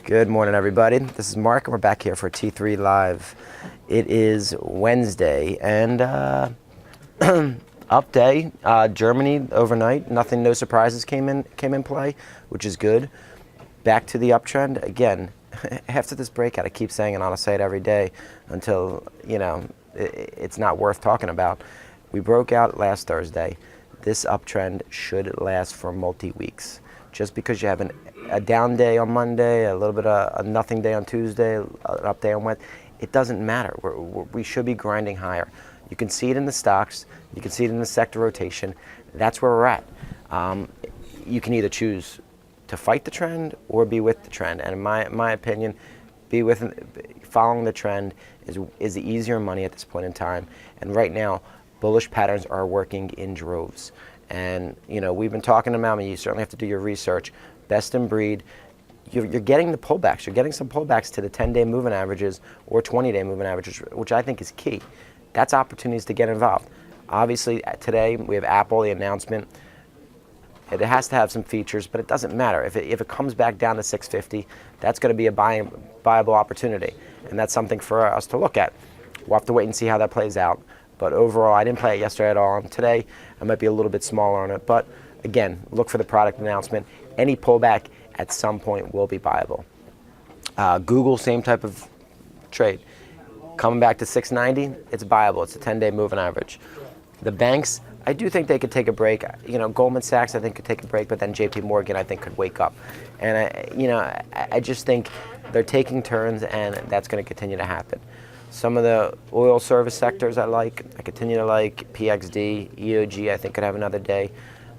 Good morning, everybody. This is Mark, and we're back here for T3 Live. It is Wednesday, and up day. Germany overnight. No surprises came in play, which is good. Back to the uptrend again. After this breakout, I keep saying it, and I'll say it every day until it's not worth talking about. We broke out last Thursday. This uptrend should last for multi-weeks. Just because you have a down day on Monday, a little bit of a nothing day on Tuesday, an up day on Wednesday, it doesn't matter. We should be grinding higher. You can see it in the stocks. You can see it in the sector rotation. That's where we're at. You can either choose to fight the trend or be with the trend. And in my opinion, following the trend is the easier money at this point in time. And right now, bullish patterns are working in droves. And we've been talking about them. You certainly have to do your research. Best in breed. You're getting the pullbacks. You're getting some pullbacks to the 10-day moving averages or 20-day moving averages, which I think is key. That's opportunities to get involved. Obviously, today we have Apple, the announcement. It has to have some features, but it doesn't matter. If it comes back down to 650, that's going to be a buyable opportunity, and that's something for us to look at. We'll have to wait and see how that plays out. But overall, I didn't play it yesterday at all. And today, I might be a little bit smaller on it. But again, look for the product announcement. Any pullback at some point will be buyable. Google, same type of trade. Coming back to 690, it's buyable. It's a 10-day moving average. The banks, I do think they could take a break. Goldman Sachs, I think, could take a break, but then JP Morgan, I think, could wake up. And I just think they're taking turns, and that's going to continue to happen. Some of the oil service sectors I like. I continue to like PXD, EOG, I think could have another day.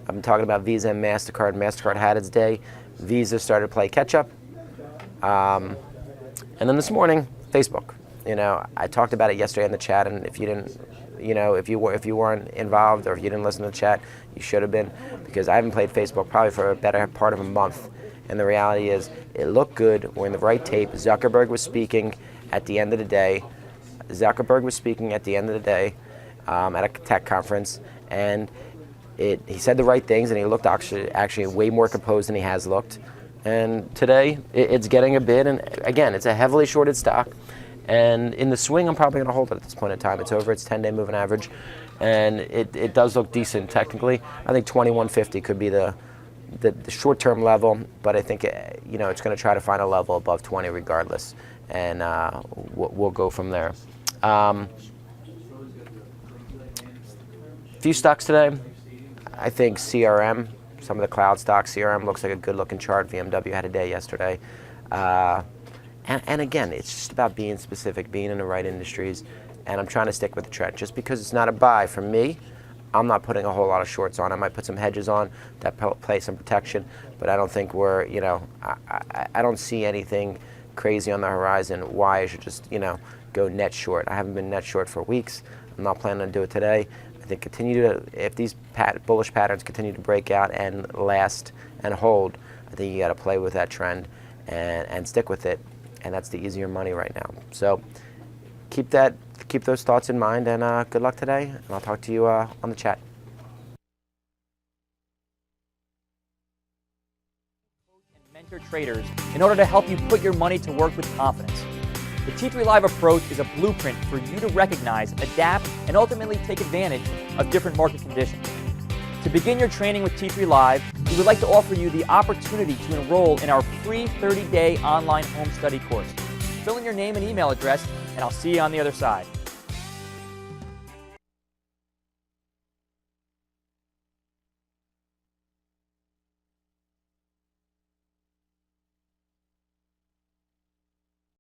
I've been talking about Visa and MasterCard. MasterCard had its day. Visa started to play catch-up. And then this morning, Facebook. I talked about it yesterday in the chat, and if you didn't, if you weren't involved or if you didn't listen to the chat, you should have been, because I haven't played Facebook probably for a better part of a month. And the reality is, it looked good. We're in the right tape. Zuckerberg was speaking at the end of the day. At a tech conference, and he said the right things, and he looked actually way more composed than he has looked. And today, it's getting a bid, and again, it's a heavily shorted stock. And in the swing, I'm probably going to hold it at this point in time. It's over its 10-day moving average, and it does look decent technically. I think 2150 could be the short-term level, but I think it's going to try to find a level above 20 regardless, and we'll go from there. Few stocks today. I think CRM, some of the cloud stocks, CRM looks like a good-looking chart. VMW had a day yesterday. And again, it's just about being specific, being in the right industries, and I'm trying to stick with the trend. Just because it's not a buy for me, I'm not putting a whole lot of shorts on. I might put some hedges on that play some protection, but I don't think I don't see anything crazy on the horizon why I should just, go net short. I haven't been net short for weeks. I'm not planning to do it today. I think if these bullish patterns continue to break out and last and hold, I think you got to play with that trend and stick with it, and that's the easier money right now. So keep those thoughts in mind, and good luck today, and I'll talk to you on the chat. Mentor traders in order to help you put your money to work with confidence. The T3 Live approach is a blueprint for you to recognize, adapt, and ultimately take advantage of different market conditions. To begin your training with T3 Live, we would like to offer you the opportunity to enroll in our free 30-day online home study course. Fill in your name and email address, and I'll see you on the other side.